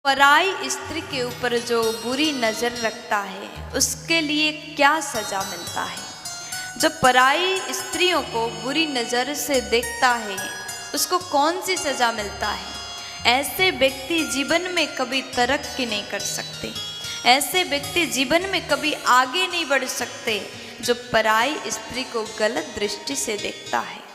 पराई स्त्री के ऊपर जो बुरी नज़र रखता है उसके लिए क्या सजा मिलता है। जो पराई स्त्रियों को बुरी नज़र से देखता है उसको कौन सी सजा मिलता है। ऐसे व्यक्ति जीवन में कभी तरक्की नहीं कर सकते, ऐसे व्यक्ति जीवन में कभी आगे नहीं बढ़ सकते जो पराई स्त्री को गलत दृष्टि से देखता है।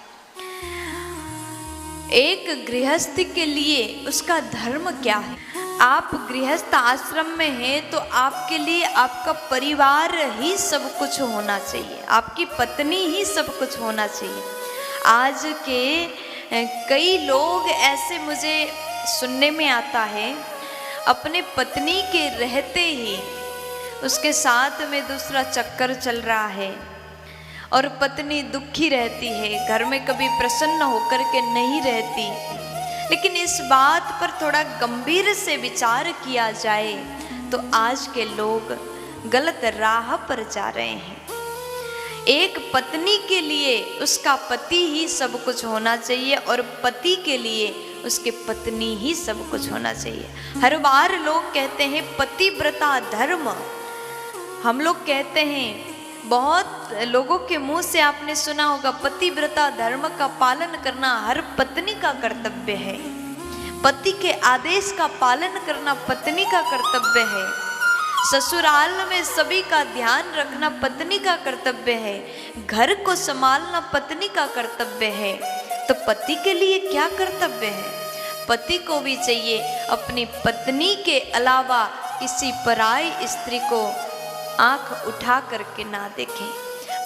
एक गृहस्थ के लिए उसका धर्म क्या है। आप गृहस्थ आश्रम में हैं तो आपके लिए आपका परिवार ही सब कुछ होना चाहिए, आपकी पत्नी ही सब कुछ होना चाहिए। आज के कई लोग ऐसे मुझे सुनने में आता है, अपने पत्नी के रहते ही उसके साथ में दूसरा चक्कर चल रहा है और पत्नी दुखी रहती है, घर में कभी प्रसन्न होकर के नहीं रहती। लेकिन इस बात पर थोड़ा गंभीर से विचार किया जाए तो आज के लोग गलत राह पर जा रहे हैं। एक पत्नी के लिए उसका पति ही सब कुछ होना चाहिए और पति के लिए उसके पत्नी ही सब कुछ होना चाहिए। हर बार लोग कहते हैं पतिव्रता धर्म, हम लोग कहते हैं, बहुत लोगों के मुंह से आपने सुना होगा पतिव्रता धर्म का पालन करना हर पत्नी का कर्तव्य है। पति के आदेश का पालन करना पत्नी का कर्तव्य है। ससुराल में सभी का ध्यान रखना पत्नी का कर्तव्य है। घर को संभालना पत्नी का कर्तव्य है। तो पति के लिए क्या कर्तव्य है। पति को भी चाहिए अपनी पत्नी के अलावा किसी पराई स्त्री को आंख उठा करके ना देखें,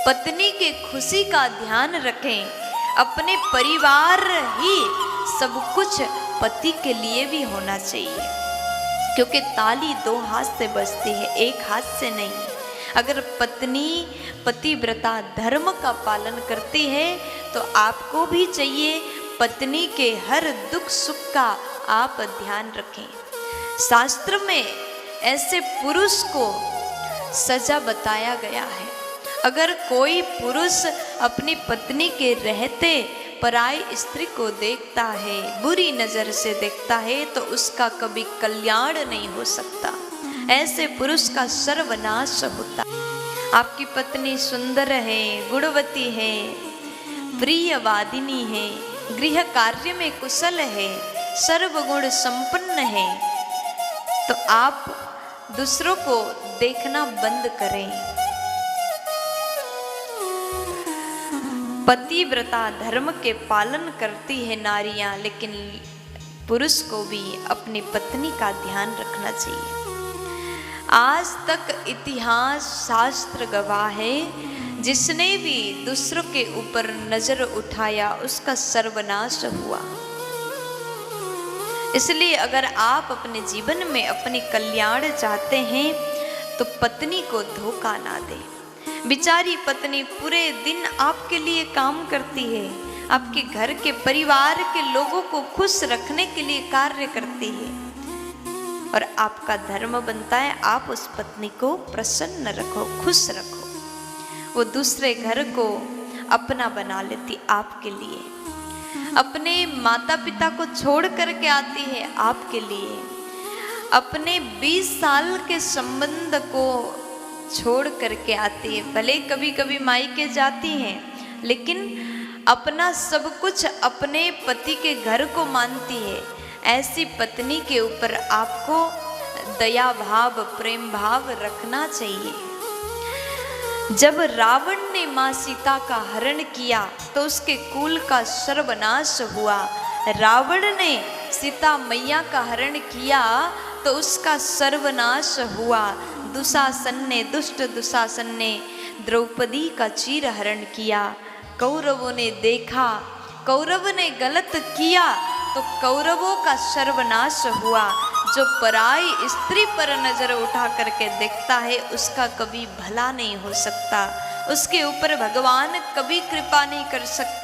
पत्नी के खुशी का ध्यान रखें। अपने परिवार ही सब कुछ पति के लिए भी होना चाहिए, क्योंकि ताली दो हाथ से बजती है, एक हाथ से नहीं। अगर पत्नी पतिव्रता धर्म का पालन करती है तो आपको भी चाहिए पत्नी के हर दुख सुख का आप ध्यान रखें। शास्त्र में ऐसे पुरुष को सजा बताया गया है। अगर कोई पुरुष अपनी पत्नी के रहते पराई स्त्री को देखता है, बुरी नज़र से देखता है, तो उसका कभी कल्याण नहीं हो सकता। ऐसे पुरुष का सर्वनाश होता है। आपकी पत्नी सुंदर है, गुणवती है, प्रियवादिनी है, गृह कार्य में कुशल है, सर्वगुण संपन्न है, तो आप दूसरों को देखना बंद करें। पतिव्रता धर्म के पालन करती है नारियां, लेकिन पुरुष को भी अपनी पत्नी का ध्यान रखना चाहिए। आज तक इतिहास शास्त्र गवाह है, जिसने भी दूसरों के ऊपर नजर उठाया उसका सर्वनाश हुआ। इसलिए अगर आप अपने जीवन में अपनी कल्याण चाहते हैं तो पत्नी को धोखा ना दें। बेचारी पत्नी पूरे दिन आपके लिए काम करती है, आपके घर के परिवार के लोगों को खुश रखने के लिए कार्य करती है, और आपका धर्म बनता है आप उस पत्नी को प्रसन्न रखो, खुश रखो। वो दूसरे घर को अपना बना लेती आपके लिए, अपने माता पिता को छोड़ करके आती है आपके लिए, अपने 20 साल के संबंध को छोड़ करके आती है। भले कभी कभी मायके जाती हैं, लेकिन अपना सब कुछ अपने पति के घर को मानती है। ऐसी पत्नी के ऊपर आपको दया भाव, प्रेम भाव रखना चाहिए। जब रावण ने माँ सीता का हरण किया तो उसके कुल का सर्वनाश हुआ। रावण ने सीता मैया का हरण किया तो उसका सर्वनाश हुआ। दुष्ट दुशासन ने द्रौपदी का चीर हरण किया। कौरवों ने देखा, कौरव ने गलत किया तो कौरवों का सर्वनाश हुआ। जो पराई स्त्री पर नजर उठा करके देखता है उसका कभी भला नहीं हो सकता, उसके ऊपर भगवान कभी कृपा नहीं कर सकते।